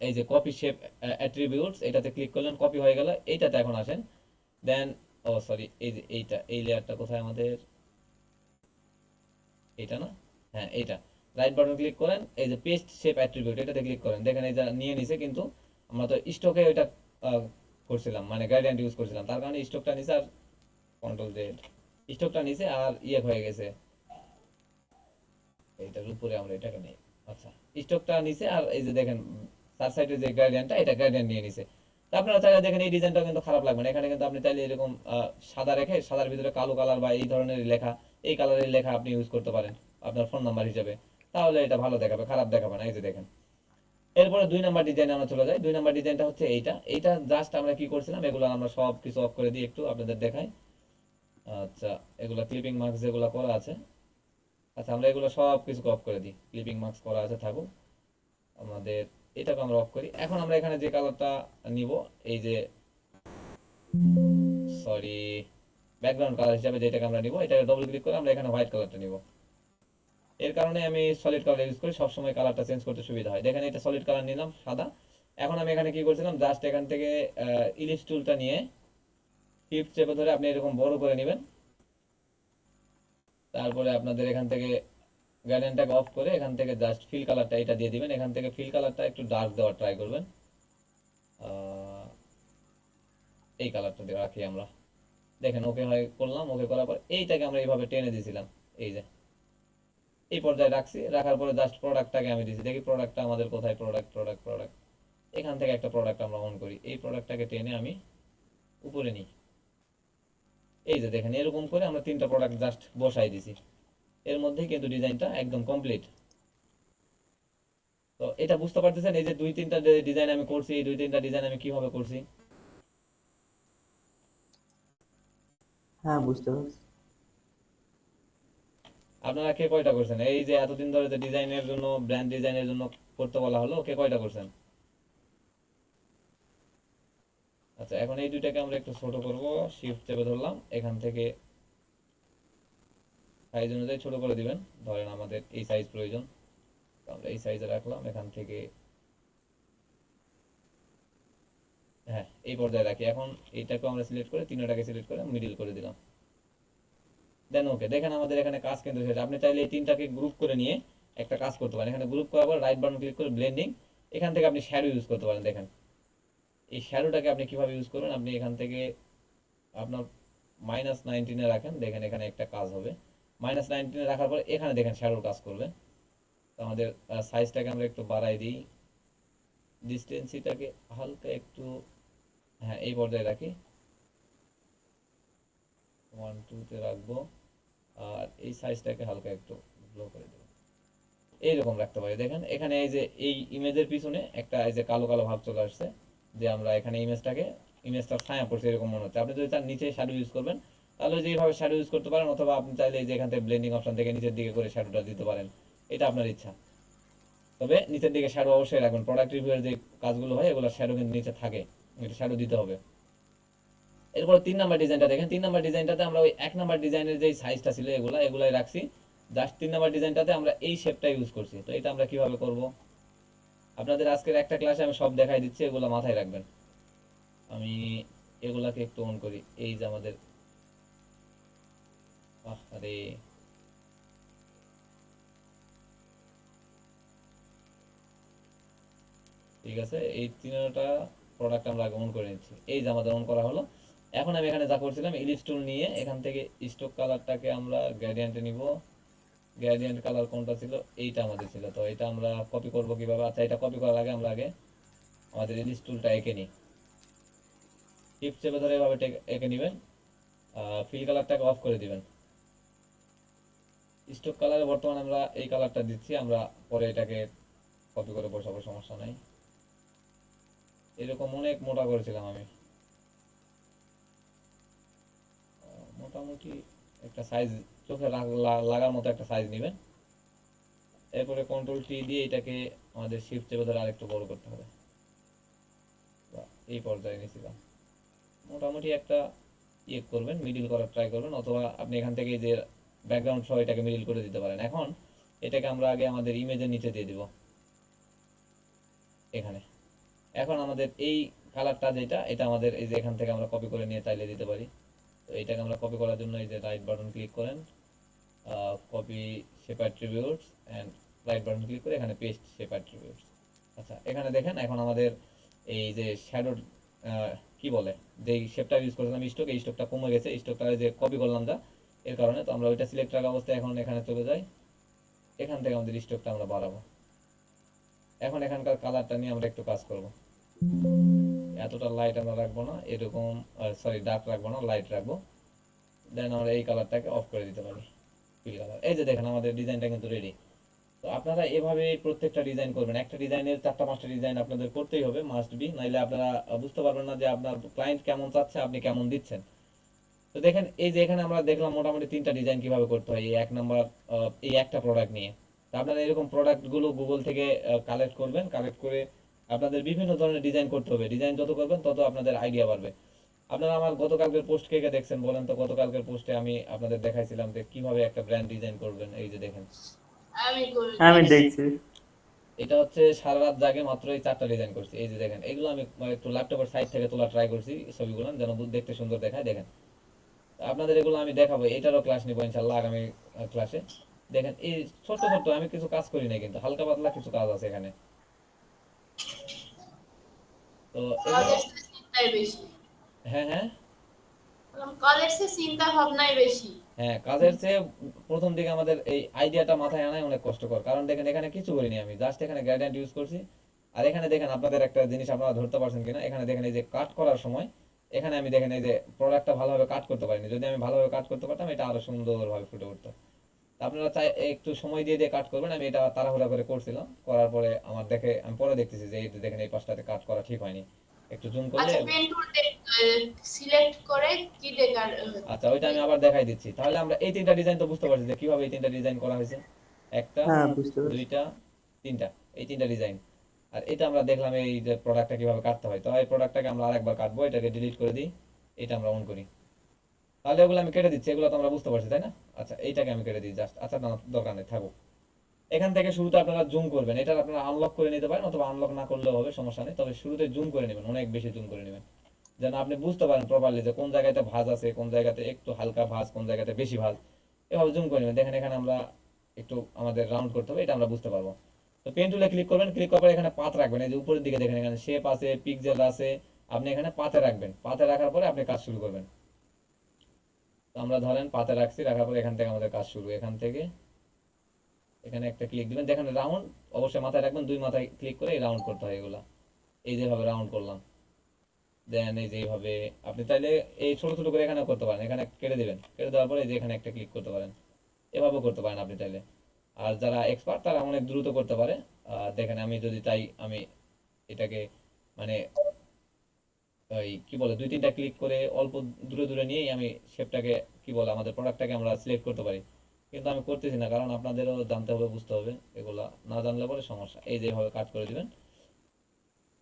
এই যে কপি শেপ অ্যাট্রিবিউটস, এটাতে ক্লিক করলেন, কপি হয়ে গেল। এইটাতে এখন আসেন, দেন ও সরি, এই যে এইটা, এই লেয়ারটা কোথায় আমাদের, এইটা না, হ্যাঁ এইটা, রাইট বাটন ক্লিক করেন, এই যে পেস্ট শেপ অ্যাট্রিবিউট, এটাতে ক্লিক করেন। দেখেন এই যে নিয়ে নিছে, কিন্তু আমরা তো স্টকে ওইটা করছিলাম, মানে গ্রেডিয়েন্ট ইউজ করছিলাম, তার কারণে স্টকটা নিছে। আর কন্ট্রোল জেড, স্টকটা নিছে আর ইয়ে হয়ে গেছে, এইটার উপরে আমরা এটাকে নেই। আচ্ছা, স্টকটা নিছে, আর এই যে দেখেন তার সাইডে যে গ্রেডিয়েন্টটা, এটা গ্রেডিয়েন্ট নিয়ে নিছে। তো আপনারা চাইলে দেখেন এই ডিজাইনটা কিন্তু খারাপ লাগবে না। এখানে কিন্তু আপনি চাইলে এরকম সাদা রেখে, সাদার ভিতরে কালো কালার বা এই ধরনের লেখা, এই কালারের লেখা আপনি ইউজ করতে পারেন আপনার ফোন নাম্বার হিসেবে, তাহলে এটা ভালো দেখাবে, খারাপ দেখাবে না। এই যে দেখেন, এরপরে 2 নাম্বার ডিজাইনে আমরা চলে যাই। 2 নাম্বার ডিজাইনটা হচ্ছে এইটা। এইটা জাস্ট আমরা কি করছিলাম, এগুলো আমরা সব কিছু অফ করে দিই, একটু আপনাদের দেখাই। আচ্ছা, এগুলা ক্লিপিং মার্কস যেগুলো করা আছে, আচ্ছা আমরা এগুলো সব কিছু অফ করে দিই, ক্লিপিং মার্কস করা আছে থাকুক। আমাদের এটাকে আমরা অফ করি। এখন আমরা এখানে যে কালারটা নিব, এই যে সরি, ব্যাকগ্রাউন্ড কালার হিসেবে যেটাকে আমরা নিব, এটাকে ডবল ক্লিক করে আমরা এখানে হোয়াইট কালারটা নিব। এর কারণে আমি সলিড কালার ইউজ করি, সবসময় কালারটা চেঞ্জ করতে সুবিধা হয়। দেখেন এটা সলিড কালার নিলাম, সাদা। এখন আমি এখানে কি করছিলাম, জাস্ট এখান থেকে ইলিশ টুলটা নিয়ে শিফট চেপে ধরে আপনি এরকম বড় করে নেবেন। তারপরে আপনাদের এখান থেকে গ্রেডিয়েন্টটাকে অফ করে এখান থেকে জাস্ট ফিল কালারটা এটা দিয়ে দিবেন। এখান থেকে ফিল কালারটা একটু ডার্ক দেওয়ার ট্রাই করবেন। এই কালারটা দিয়ে রাখি আমরা। দেখেন ওকে হয় করলাম, ওকে করার পর এইটাকে আমরা এইভাবে টেনে দিয়েছিলাম, এই যে এই পর্যায়ে রাখছি, রাখার পরে জাস্ট প্রোডাক্টটাকে আমি দিয়েছি, দেখি প্রোডাক্টটা আমাদের কোথায়, প্রোডাক্ট প্রোডাক্ট প্রোডাক্ট, এখান থেকে একটা প্রোডাক্ট আমরা অন করি, এই প্রোডাক্টটাকে টেনে আমি উপরে নিই। এই যে দেখেন এরকম করে আমরা তিনটা প্রোডাক্ট জাস্ট বসাই দিছি, এর মধ্যেই কিন্তু ডিজাইনটা একদম কমপ্লিট। তো এটা বুঝতে পারতেছেন, এই যে দুই তিনটা ডিজাইন আমি করছি, এই দুই তিনটা ডিজাইন আমি কিভাবে করছি? হ্যাঁ, বুঝতে পারছি। আপনারা কে কয়টা করছেন? এই যে এতদিন ধরে যে ডিজাইনের জন্য, ব্র্যান্ড ডিজাইনের জন্য করতে বলা হলো, কে কয়টা করছেন? আচ্ছা, এখন এই দুইটাকে আমরা একটু ছোট করব, শিফট চেপে ধরলাম, এখান থেকে সাইজ অনুযায়ী ছোট করে দিবেন। ধরেন আমাদের এই সাইজ প্রয়োজন, তো আমরা এই সাইজে রাখলাম, এখান থেকে হ্যাঁ এই পর্যায়ে রাখি। এখন এইটাকে আমরা সিলেক্ট করে তিনটাকে সিলেক্ট করে মিডিল করে দিলাম, দেন ওকে। দেখেন আমাদের এখানে কাজ কিন্তু শেষ। আপনি চাইলে এই তিনটাকে গ্রুপ করে নিয়ে একটা কাজ করতে পারেন। এখানে গ্রুপ করার পর রাইট বাটন ক্লিক করে ব্লেন্ডিং, এখান থেকে আপনি শ্যাডো ইউজ করতে পারেন। দেখেন এই শ্যাডোটাকে আপনি কিভাবে ইউজ করবেন, আপনি এখান থেকে আপনার -19 রাখেন, দেখেন এখানে একটা কাজ হবে। -19 রাখার পর এখানে দেখেন শ্যাডোর কাজ করবে। তো আমাদের সাইজটাকে আমরা একটু বাড়াই দিই, ডিস্টেন্সিটাকে হালকা একটু হ্যাঁ এই পর্যায়ে রাখি, 1 2 তে রাখবো, আর এই সাইজটাকে হালকা একটু ব্লো করে দেবো, এইরকম রাখতে পারি। দেখেন এখানে এই যে এই ইমেজের পিছনে একটা এই যে কালো কালো ভাব চলে আসছে, যে আমরা এখানে ইমেজটা ছায়া পড়ছে এরকম মনে হচ্ছে। আপনি যদি চান নিচে শ্যাডো ইউজ করবেন, তাহলে যেভাবে শ্যাডো ইউজ করতে পারেন, অথবা আপনি চাইলে এই যে এখান থেকে ব্লেন্ডিং অপশন থেকে নিচের দিকে করে শ্যাডোটা দিতে পারেন, এটা আপনার ইচ্ছা। তবে নিচের দিকে শ্যাডো অবশ্যই রাখবেন, প্রোডাক্ট রিভিউয়ের যে কাজগুলো হয় এগুলো শ্যাডো কিন্তু নিচে থাকে, এটা শ্যাডো দিতে হবে। এরপর 3 নাম্বার ডিজাইনটা দেখেন, 3 নাম্বার ডিজাইনটাতে আমরা ওই 1 নাম্বার ডিজাইনের যে সাইজটা ছিল এগুলাই রাখছি, জাস্ট 3 নাম্বার ডিজাইনটাতে আমরা এই শেপটা ইউজ করছি। তো এটা আমরা কিভাবে করব, আপনাদের আজকের একটা ক্লাসে আমি সব দেখাই দিচ্ছি, এগুলো মাথায় রাখবেন। আমি এগুলাকে একটু অন করি, এই যে আমাদের আরে ঠিক আছে, এই তিনটা প্রোডাক্ট আমরা আগে অন করে নিচ্ছি, এই যে আমাদের অন করা হলো। এখন আমি এখানে যা করছিলাম, ইলিপস টুল নিয়ে এখান থেকে স্ট্রোক কালারটাকে আমরা গ্রেডিয়েন্টে নিব। গ্রেডিয়েন্ট কালার কোনটা ছিল, এইটা আমাদের ছিল। তো এটা আমরা কপি করব কিভাবে? আচ্ছা, এটা কপি করার আগে আমরা আগে আমাদের ইলিপস টুলটা এঁকে নিই, টিপ চেপে ধরে এভাবে এঁকে নেবেন, ফিল কালারটাকে অফ করে দিবেন। স্ট্রোক কালারে বর্তমানে আমরা এই কালারটা দিচ্ছি, আমরা পরে এটাকে কপি করে বসাবো, সমস্যা নাই। এরকম অনেক মোটা করেছিলাম আমি, মোটামুটি একটা সাইজ চোখে লাগার মতো একটা সাইজ নেবেন। এরপরে কন্ট্রোল টি দিয়ে এটাকে আমাদের শিফট চেপে ধরে আরেকটু বড় করতে হবে, এই পর্যায়ে নিয়েছিলাম। মোটামুটি একটা ইয়ে করবেন, মিডিল করার ট্রাই করবেন, অথবা আপনি এখান থেকে যে ব্যাকগ্রাউন্ড সহ এটাকে মিডিল করে দিতে পারেন। এখন এটাকে আমরা আগে আমাদের ইমেজের নিচে দিয়ে দিব এখানে। এখন আমাদের এই কালারটা যেটা, এটা আমাদের এই যে এখান থেকে আমরা কপি করে নিয়ে চাইলে দিতে পারি। তো এটাকে আমরা কপি করার জন্য এই যে রাইট বাটন ক্লিক করেন, copy shape attributes and right button click করে এখানে পেস্ট শেপ অ্যাট্রিবিউটস। আচ্ছা, এখানে দেখেন এখন আমাদের এই যে শ্যাডো কি বলে, যে শেপটা ইউজ করেছিলাম স্ট্রোক, এই স্ট্রোকটা কমে গেছে, স্ট্রোকটা যে কপি করলাম যা, এর কারণে। তো আমরা ওইটা সিলেক্ট রাখা অবস্থায় এখন এখানে চলে যাই, এখান থেকে আমাদের স্ট্রোকটা আমরা বাড়াবো। এখন এখানকার কালারটা নিয়ে আমরা একটু কাজ করব। এতটা লাইট আমরা রাখবো না, এরকম সরি ডার্ক রাখবো না, লাইট রাখবো। দেন আমরা এই কালারটাকে অফ করে দিতে পারি, ফিল কালার। এই যে দেখেন আমাদের ডিজাইনটা কিন্তু রেডি। তো আপনারা এভাবে প্রত্যেকটা ডিজাইন করবেন, একটা ডিজাইনের 4টা 5টা ডিজাইন আপনাদের করতেই হবে, মাস্ট বি, নাইলে আপনারা বুঝতে পারবেন না যে আপনার ক্লায়েন্ট কেমন চাচ্ছে, আপনি কেমন দিচ্ছেন। তো দেখেন এই যে এখানে আমরা দেখলাম মোটামুটি 3টা ডিজাইন কিভাবে করতে হয়, এই 1 নাম্বার এই একটা প্রোডাক্ট নিয়ে। তো আপনারা এরকম প্রোডাক্টগুলো গুগল থেকে কালেক্ট করবেন, কালেক্ট করে আপনাদের বিভিন্ন ধরনের ডিজাইন করতে হবে। ডিজাইন যত করবেন তত আপনাদের আইডিয়া বাড়বে। আপনারা আমার গতকালকের পোস্ট কে কে দেখছেন বলেন তো? গতকালকের পোস্টে আমি আপনাদের দেখাইছিলাম যে কিভাবে একটা ব্র্যান্ড ডিজাইন করবেন। এই যে দেখেন, আমি করে আমি দেখছি। দেখছি। এটা হচ্ছে সারা রাত জাগে মাত্র এই 4টা ডিজাইন করছি। এই যে দেখেন, এগুলো আমি একটু ল্যাপটপের সাইড থেকে তোলা ট্রাই করছি ছবিগুলো, যেন দেখতে সুন্দর দেখায়। দেখেন আপনাদের এগুলো আমি দেখাবো, এটারও ক্লাস নিবো ইনশাল্লাহ আগামী ক্লাসে। দেখেন এই ছোট্ট ছোট্ট, আমি কিছু কাজ করি না, কিন্তু হালকা পাতলা কিছু কাজ আছে এখানে। তো এগুলো আমাদের চিন্তাই বেশি। হ্যাঁ হ্যাঁ কাজের চেয়ে চিন্তা ভাবনাই বেশি। হ্যাঁ, কাজের চেয়ে প্রথম দিকে আমাদের এই আইডিয়াটা মাথায় আনাই অনেক কষ্টকর, কারণ দেখেন এখানে কিছু করিনি, আমি জাস্ট এখানে গ্রেডিয়েন্ট ইউজ করছি। আর এখানে দেখেন আপনাদের একটা জিনিস আপনারা ধরতে পারছেন কিনা, এখানে দেখেন এই যে কাট করার সময় এখানে আমি দেখেন এই যে প্রোডাক্টটা ভালোভাবে কাট করতে পারিনি, যদি আমি ভালোভাবে কাট করতে পারতাম এটা আরো সুন্দরভাবে ফুটে উঠতো। তা আপনারা চাই একটু সময় দিয়ে দিয়ে কাট করবেন, আমি এটা তাড়াহুড়া করে করছিলাম, করার পরে আমার দেখে আমি পরে দেখতেছি যে এই যে দেখেন এই পাশটাতে কাট করা ঠিক হয়নি, একটু জুম করলে। আচ্ছা, পেন টুল সিলেক্ট করে কি দেখার আচ্ছা, ওইটা আমি আবার দেখাই দিচ্ছি। তাহলে আমরা এই তিনটা ডিজাইন তো বুঝতে পারছি যে কিভাবে এই তিনটা ডিজাইন করা হয়েছে। একটা, হ্যাঁ বুঝতে পারছি। দুইটা, তিনটা, এই তিনটা ডিজাইন। আর এটা আমরা দেখলাম এই যে প্রোডাক্টটা কিভাবে কাটতে হয়, তো এই প্রোডাক্টটাকে আমরা আরেকবার কাটবো, এটাকে ডিলিট করে দিই, এটা আমরা অন করি। তাহলে এগুলো আমি কেটে দিচ্ছি, এগুলো তো আমরা বুঝতে পারছি তাই না? আচ্ছা, এইটাকে আমি কেটে দিই জাস্ট, আচ্ছা না দরকার নেই থাকুক। এখান থেকে শুরুতে আপনারা জুম করবেন, এটা আপনারা আনলক করে নিতে পারেন অথবা আনলক না করলেও হবে, সমস্যা নেই, তবে শুরুতে জুম করে নেবেন, অনেক বেশি জুম করে নেবেন, যেন আপনি বুঝতে পারেন প্রপারলি যে কোন জায়গাতে ভাঁজ আছে, কোন জায়গাতে একটু হালকা ভাঁজ, কোন জায়গাতে বেশি ভাঁজ, এভাবে জুম করে নেবেন। দেখেন এখানে আমরা একটু আমাদের রাউন্ড করতে হবে, এটা আমরা বুঝতে পারবো। তো পেন টুলে ক্লিক করবেন, ক্লিক করার পর এখানে পাত রাখবেন, এই যে উপরের দিকে দেখেন এখানে শেপ আছে, পিক্সেল আছে, আপনি এখানে পাতে রাখবেন, পাতে রাখার পরে আপনি কাজ শুরু করবেন। তো আমরা ধরেন পাতে রাখছি, রাখার পরে এখান থেকে আমাদের কাজ শুরু, এখান থেকে এখানে একটা ক্লিক দিবেন, দেখেন রাউন্ড অবশ্যই মাথায় রাখবেন, দুই মাথায় ক্লিক করে রাউন্ড করতে হয় এগুলা, এই যেভাবে রাউন্ড করলাম। দেন এই যে এইভাবে আপনি চাইলে এই ছোট ছোট করে এখানে করতে পারেন, এখানে কেটে দিবেন, কেটে দেওয়ার পরে এই যে এখানে একটা ক্লিক করতে পারেন, এভাবেও করতে পারেন আপনি চাইলে। আর যারা এক্সপার্ট তারা অনেক দ্রুত করতে পারে। দেখেন আমি যদি চাই আমি এটাকে মানে ওই কি বলে দুই তিনটা ক্লিক করে অল্প দূরে দূরে নিয়েই আমি শেপটাকে কি বলে আমাদের প্রোডাক্টটাকে আমরা সিলেক্ট করতে পারি, কিন্তু আমি করতেছি না, কারণ আপনাদেরও জানতে হবে, বুঝতে হবে, এগুলা না জানলে পরে সমস্যা। এই যে এইভাবে কাট করে দিবেন।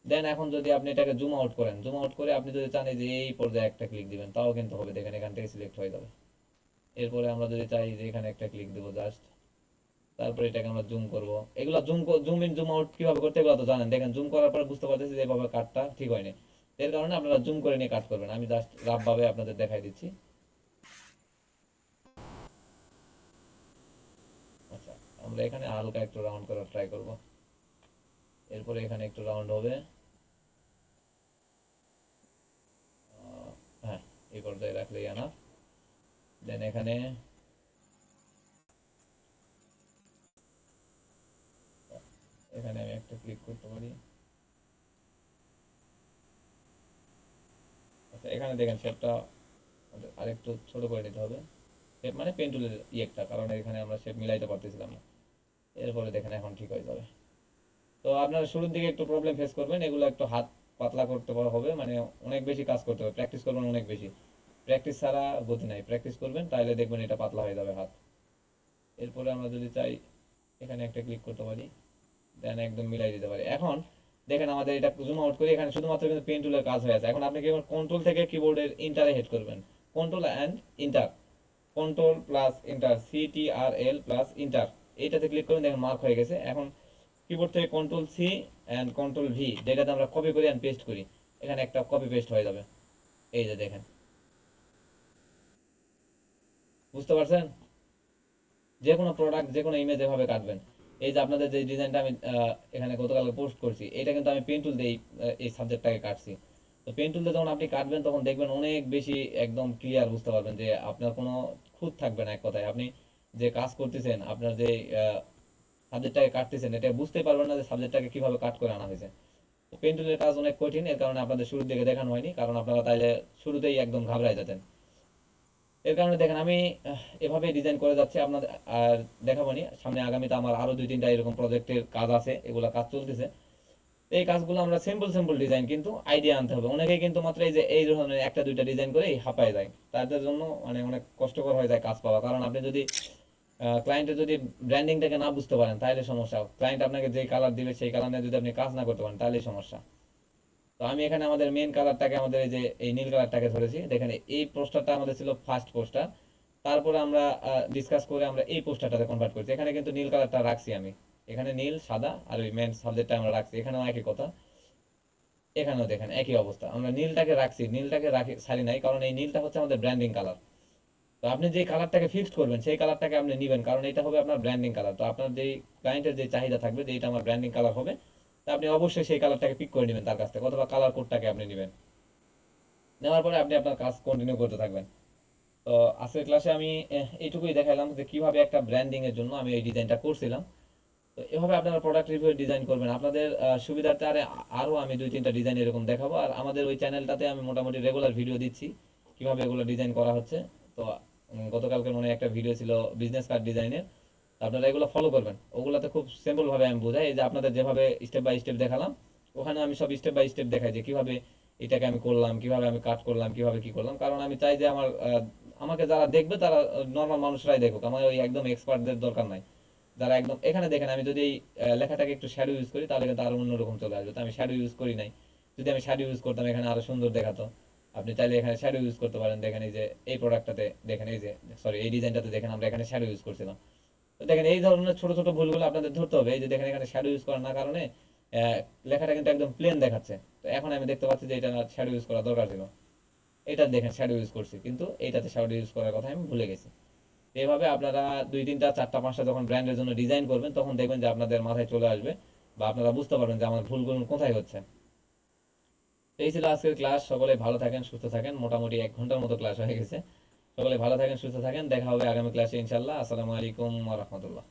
দেন এখন যদি আপনি এটাকে জুম আউট করেন, জুম আউট করে আপনি যদি চান এই যে এই পর্যায়ে একটা ক্লিক দিবেন, তাও কিন্তু হবে, দেখেন এখান থেকে সিলেক্ট হয়ে যাবে। এরপরে আমরা যদি চাই যে এখানে একটা ক্লিক দেবো জাস্ট, তারপরে এটাকে আমরা জুম করব। এগুলো জুম ইন জুম আউট কিভাবে করতে এগুলো তো জানেন, দেখেন জুম করার পরে বুঝতে পারতেছি যে এভাবে কাটটা ঠিক হয়নি, এর কারণে আপনারা জুম করে নিয়ে কাট করবেন, আমি জাস্ট রাফ ভাবে আপনাদের দেখাই দিচ্ছি। আচ্ছা, আমরা এখানে হালকা একটু রাউন্ড করার ট্রাই করব, এরপরে এখানে একটু রাউন্ড হবে। হ্যাঁ, এই পর্যায়ে রাখলেই আনা। দেন এখানে এখানে আমি একটা ক্লিক করতে পারি। আচ্ছা, এখানে দেখেন শেপটা আরেকটু ছোট করে নিতে হবে, শেপ মানে পেন টুলের ইয়েটা, কারণ এখানে আমরা শেপ মিলাইতে পারতেছিলাম না। এরপরে দেখেন এখন ঠিক হয়ে যাবে। তো আপনারা শুরুর দিকে একটু প্রবলেম ফেস করবেন, এগুলো একটু হাত পাতলা করতে হবে, মানে অনেক বেশি কাজ করতে হবে, প্র্যাকটিস করবেন অনেক বেশি, প্র্যাকটিস ছাড়া গতি নাই, প্র্যাকটিস করবেন তাহলে দেখবেন এটা পাতলা হয়ে যাবে হাত। এরপরে আমরা যদি চাই এখানে একটা ক্লিক করতে পারি, দেন একদম মিলাই দিতে পারি। এখন দেখেন আমাদের এটা জুম আউট করি, এখানে শুধুমাত্র কিন্তু পেন টুলের কাজ হয়ে আছে। এখন আপনি কি কন্ট্রোল থেকে কিবোর্ডের ইন্টারে হেড করবেন, control and enter, control plus enter, CTRL plus enter, এইটাতে ক্লিক করুন, দেখেন মার্ক হয়ে গেছে। এখন কিবোর্ড থেকে control C and control V, যেটাতে আমরা কপি করি অ্যান্ড পেস্ট করি, এখানে একটা কপি পেস্ট হয়ে যাবে, এই যে দেখেন, বুঝতে পারছেন? যে কোনো প্রোডাক্ট যে কোনো ইমেজ এভাবে কাটবেন। এই যে আপনাদের যে ডিজাইনটা আমি এখানে গতকালকে পোস্ট করছি, এটা কিন্তু আমি পেন টুল দিয়ে এই সাবজেক্টটাকে কাটছি। তো পেন টুল দিয়ে যখন আপনি কাটবেন তখন দেখবেন অনেক বেশি একদম ক্লিয়ার বুঝতে পারবেন যে আপনার কোনো খুঁত থাকবে না, এক কথায় আপনি যে কাজ করতেছেন, আপনার যে সাবজেক্টটাকে কাটতেছেন, এটা বুঝতেই পারবেন না যে সাবজেক্টটাকে কিভাবে কাট করে আনা হয়েছে। তো পেন টুলের কাজ অনেক কঠিন, এর কারণে আপনাদের শুরুর দিকে দেখানো হয়নি, কারণ আপনারা তাইলে শুরুতেই একদম ঘাবড়ায় যেতেন। এর কারণে দেখেন আমি এভাবে ডিজাইন করে যাচ্ছি আপনাদের, আর দেখাবো নি সামনে, আগামীতে আমার আরো দুই তিনটা এরকম প্রজেক্টের কাজ আছে, এগুলা কাজ চলতেছে। এই কাজগুলো আমরা সিম্পল সিম্পল ডিজাইন, কিন্তু আইডিয়া আনতে হবে। অনেকেই কিন্তু মাত্র এই যে এই ধরনের একটা দুইটা ডিজাইন করে হাঁপায় যায়, তাদের জন্য মানে অনেক কষ্টকর হয়ে যায় কাজ পাওয়া, কারণ আপনি যদি ক্লায়েন্টের যদি ব্র্যান্ডিংটাকে না বুঝতে পারেন তাহলে সমস্যা, ক্লায়েন্ট আপনাকে যে কালার দিবে সেই কালার নিয়ে যদি আপনি কাজ না করতে পারেন তাহলেই সমস্যা। তো আমি এখানে আমাদের মেন কালারটাকে আমাদের এই যে এই নীল কালারটাকে ধরেছি, দেখেন এই পোস্টারটা আমাদের ছিল ফার্স্ট পোস্টার, তারপরে আমরা ডিসকাস করে আমরা এই পোস্টারটাতে কনভার্ট করছি, এখানে কিন্তু নীল কালারটা রাখছি আমি, এখানে নীল সাদা আর ওই মেন সাবজেক্টটা আমরা রাখছি, এখানেও একই কথা, এখানেও দেখেন একই অবস্থা, আমরা নীলটাকে রাখছি, নীলটাকে রাখি ছাড়ি নাই, কারণ এই নীলটা হচ্ছে আমাদের ব্র্যান্ডিং কালার। তো আপনি যে কালারটাকে ফিক্সড করবেন সেই কালারটাকে আপনি নেবেন, কারণ এটা হবে আপনার ব্র্যান্ডিং কালার। তো আপনার যেই ক্লায়েন্টের যে চাহিদা থাকবে যে এটা আমার ব্র্যান্ডিং কালার হবে, তা আপনি অবশ্যই সেই কালারটাকে পিক করে নেবেন তার কাছ থেকে, অথবা কালার কোডটাকে আপনি নেবেন। নেওয়ার পরে আপনি আপনার কাজ কন্টিনিউ করতে থাকবেন। তো আজকের ক্লাসে আমি এইটুকুই দেখালাম যে কিভাবে একটা ব্র্যান্ডিং এর জন্য আমি এই ডিজাইনটা করছিলাম। তো এভাবে আপনারা প্রোডাক্ট রিভিউ ডিজাইন করবেন আপনাদের সুবিধার্থে। আরো আমি 2-3টা ডিজাইন এরকম দেখাবো। আর আমাদের ওই চ্যানেলটাতে আমি মোটামুটি রেগুলার ভিডিও দিচ্ছি কিভাবে এগুলো ডিজাইন করা হচ্ছে। তো গতকালকে মনে হয় একটা ভিডিও ছিল বিজনেস কার্ড ডিজাইনের, আপনারা এগুলো ফলো করবেন। ওগুলাতে খুব সিম্পল ভাবে আমি বোঝাই, এই যে আপনাদের যেভাবে স্টেপ বাই স্টেপ দেখালাম, ওখানে আমি সব স্টেপ বাই স্টেপ দেখাই যে কিভাবে এটাকে আমি করলাম, কিভাবে আমি কাট করলাম, কিভাবে কি করলাম। কারণ আমি চাই যে আমাকে যারা দেখবে তারা নর্মাল মানুষরাই দেখুক, আমার ওই একদম এক্সপার্টদের দরকার নাই। যারা একদম এখানে দেখেন, আমি যদি এই লেখাটাকে একটু শ্যাডো ইউজ করি তাহলে কিন্তু আরো অন্যরকম চলে আসবে। তো আমি শ্যাডো ইউজ করি নাই। যদি আমি শ্যাডো ইউজ করতাম এখানে আরো সুন্দর দেখাতো। আপনি চাইলে এখানে শ্যাডো ইউজ করতে পারেন। দেখেন এই যে এই প্রোডাক্টটাতে দেখেন, এই যে সরি এই ডিজাইনটাতে দেখেন আমরা এখানে শ্যাডো ইউজ করছিলাম। তো দেখেন এই ধরনের ছোট ছোট ভুলগুলো আপনাদের ধরতে হবে। এই যে দেখেন এখানে শ্যাডো ইউজ করার না কারণে লেখাটা কিন্তু একদম প্লেন দেখাচ্ছে। তো এখন আমি দেখতে পাচ্ছি যে এটা শ্যাডো ইউজ করা দরকার ছিল। এটা দেখেন শ্যাডো ইউজ করছি, কিন্তু এইটাতে শ্যাডো ইউজ করার কথা আমি ভুলে গেছি। তো এইভাবে আপনারা 2-3টা 4টা 5টা যখন ব্র্যান্ডের জন্য ডিজাইন করবেন তখন দেখবেন যে আপনাদের মাথায় চলে আসবে বা আপনারা বুঝতে পারবেন যে আমার ভুলগুলো কোথায় হচ্ছে। তো এই ছিল আজকের ক্লাস। সকলে ভালো থাকেন, সুস্থ থাকেন। মোটামুটি 1 ঘন্টার মতো ক্লাস হয়ে গেছে। সকলে ভালো থাকেন, সুস্থ থাকেন। দেখা হবে আগামী ক্লাসে ইনশাল্লাহ। আসসালামু আলাইকুম ওয়া রাহমাতুল্লাহ।